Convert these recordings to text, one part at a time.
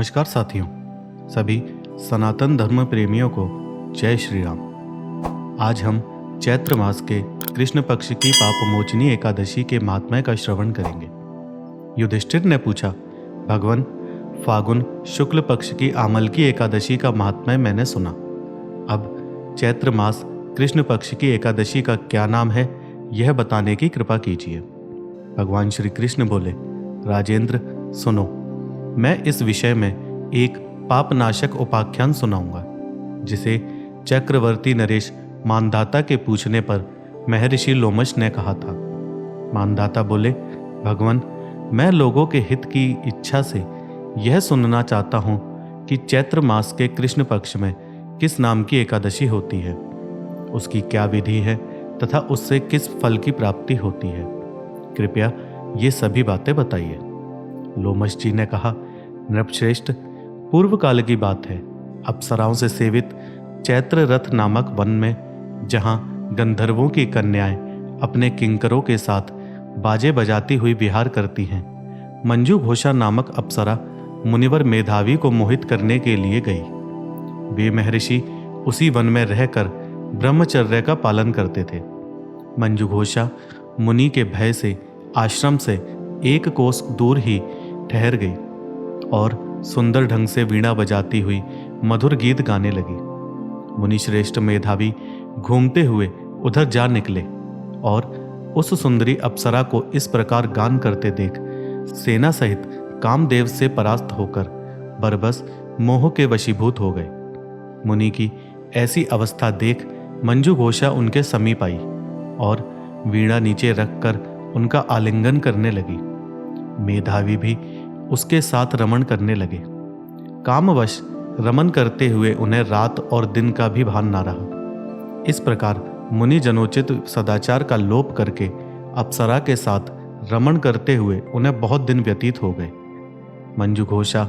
नमस्कार साथियों, सभी सनातन धर्म प्रेमियों को जय श्री राम। आज हम चैत्र मास के कृष्ण पक्ष की पापमोचनी एकादशी के महात्म्य का श्रवण करेंगे। युधिष्ठिर ने पूछा, भगवान, फागुन शुक्ल पक्ष की आमल की एकादशी का महात्म्य मैंने सुना। अब चैत्र मास कृष्ण पक्ष की एकादशी का क्या नाम है, यह बताने की कृपा कीजिए। भगवान श्री कृष्ण बोले, राजेंद्र सुनो, मैं इस विषय में एक पापनाशक उपाख्यान सुनाऊंगा, जिसे चक्रवर्ती नरेश मानधाता के पूछने पर महर्षि लोमश ने कहा था। मानधाता बोले, भगवान, मैं लोगों के हित की इच्छा से यह सुनना चाहता हूँ कि चैत्र मास के कृष्ण पक्ष में किस नाम की एकादशी होती है, उसकी क्या विधि है तथा उससे किस फल की प्राप्ति होती है। कृपया ये सभी बातें बताइए। लोमश जी ने कहा, नृपश्रेष्ठ, पूर्व काल की बात है। अप्सराओं से सेवित चैत्र रथ नामक वन में, जहां गंधर्वों की कन्याएं अपने किंकरों के साथ बाजे बजाती हुई विहार करती हैं, मंजू घोषा नामक अप्सरा मुनिवर मेधावी को मोहित करने के लिए गई। वे महर्षि उसी वन में रहकर ब्रह्मचर्य का पालन करते थे। मंजू घोषा मुनि के भय से आश्रम से एक कोस दूर ही ठहर गई और सुंदर ढंग से वीणा बजाती हुई मधुर गीत गाने लगी। मुनि श्रेष्ठ मेधावी घूमते हुए उधर जा निकले और उस सुंदरी अप्सरा को इस प्रकार गान करते देख सेना सहित कामदेव से परास्त होकर बरबस मोह के वशीभूत हो गए। मुनि की ऐसी अवस्था देख मंजू घोषा उनके समीप आई और वीणा नीचे रखकर उनका आलिंगन करने लगी। मेधावी भी उसके साथ रमण करने लगे। कामवश रमन करते हुए उन्हें रात और दिन का भी भान ना रहा। इस प्रकार मुनि जनोचित सदाचार का लोप करके अप्सरा के साथ रमण करते हुए उन्हें बहुत दिन व्यतीत हो गए। मंजू घोषा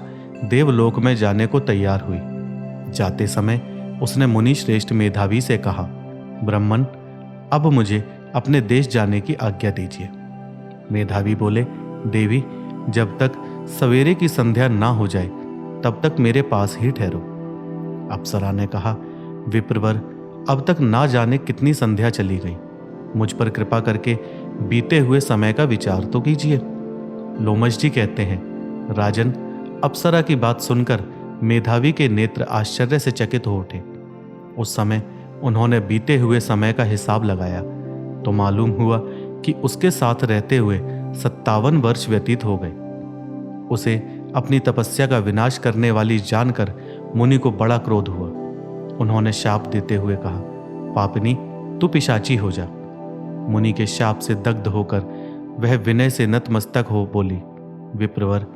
देवलोक में जाने को तैयार हुई। जाते समय उसने मुनि श्रेष्ठ मेधावी से कहा, ब्राह्मण, अब मुझे अपने देश जाने की आज्ञा दीजिए। मेधावी बोले, देवी, जब तक सवेरे की संध्या ना हो जाए तब तक मेरे पास ही ठहरो। अप्सरा ने कहा, विप्रवर, अब तक ना जाने कितनी संध्या चली गई, मुझ पर कृपा करके बीते हुए समय का विचार तो कीजिए। लोमश जी कहते हैं, राजन, अप्सरा की बात सुनकर मेधावी के नेत्र आश्चर्य से चकित हो उठे। उस समय उन्होंने बीते हुए समय का हिसाब लगाया तो मालूम हुआ कि उसके साथ रहते हुए 57 वर्ष व्यतीत हो गए। उसे अपनी तपस्या का विनाश करने वाली जानकर मुनि को बड़ा क्रोध हुआ। उन्होंने शाप देते हुए कहा, पापनी, तू पिशाची हो जा। मुनि के शाप से दग्ध होकर वह विनय से नतमस्तक हो बोली, विप्रवर,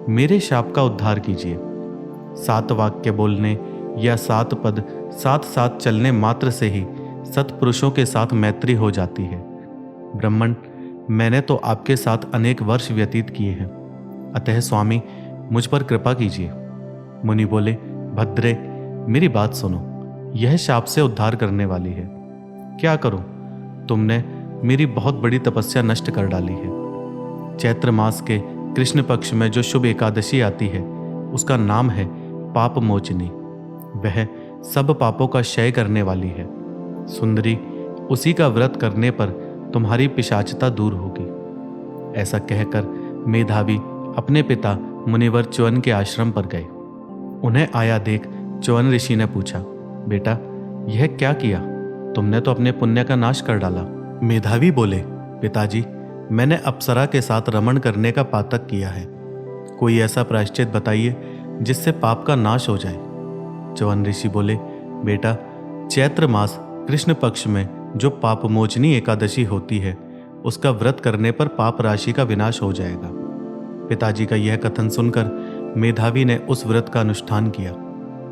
मेरे शाप का उद्धार कीजिए। 7 वाक्य बोलने या 7 पद साथ साथ चलने मात्र से ही सत्पुरुषों के साथ मैत्री हो जाती है। ब्राह्मण, मैंने तो आपके साथ अनेक वर्ष व्यतीत किए हैं, अतः स्वामी मुझ पर कृपा कीजिए। मुनि बोले, भद्रे, मेरी बात सुनो, यह शाप से उद्धार करने वाली है। क्या करूं? तुमने मेरी बहुत बड़ी तपस्या नष्ट कर डाली है। चैत्र मास के कृष्ण पक्ष में जो शुभ एकादशी आती है उसका नाम है पापमोचनी। वह सब पापों का क्षय करने वाली है। सुंदरी, उसी का व्रत करने पर तुम्हारी पिशाचता दूर होगी। ऐसा कहकर मेधावी अपने पिता मुनिवर च्यवन के आश्रम पर गए। उन्हें आया देख च्यवन ऋषि ने पूछा, बेटा, यह क्या किया? तुमने तो अपने पुण्य का नाश कर डाला। मेधावी बोले, पिताजी, मैंने अप्सरा के साथ रमण करने का पातक किया है। कोई ऐसा प्रायश्चित बताइए जिससे पाप का नाश हो जाए। च्यवन ऋषि बोले, बेटा, चैत्र मास कृष्ण पक्ष में जो पापमोचनी एकादशी होती है उसका व्रत करने पर पाप राशि का विनाश हो जाएगा। पिताजी का यह कथन सुनकर मेधावी ने उस व्रत का अनुष्ठान किया।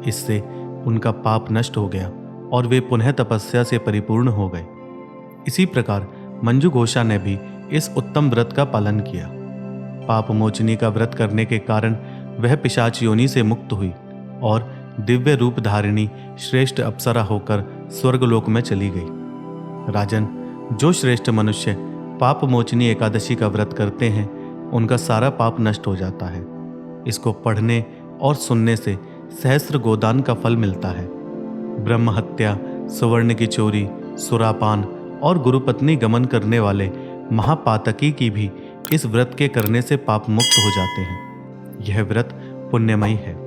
इससे उनका पाप नष्ट हो गया और वे पुनः तपस्या से परिपूर्ण हो गए। इसी प्रकार मंजू घोषा ने भी इस उत्तम व्रत का पालन किया। पापमोचनी का व्रत करने के कारण वह पिशाच योनि से मुक्त हुई और दिव्य रूप धारिणी श्रेष्ठ अप्सरा होकर स्वर्गलोक में चली गई। राजन, जो श्रेष्ठ मनुष्य पापमोचनी एकादशी का व्रत करते हैं उनका सारा पाप नष्ट हो जाता है। इसको पढ़ने और सुनने से सहस्त्र गोदान का फल मिलता है। ब्रह्म हत्या, सुवर्ण की चोरी, सुरापान और गुरुपत्नी गमन करने वाले महापातकी की भी इस व्रत के करने से पाप मुक्त हो जाते हैं। यह व्रत पुण्यमयी है।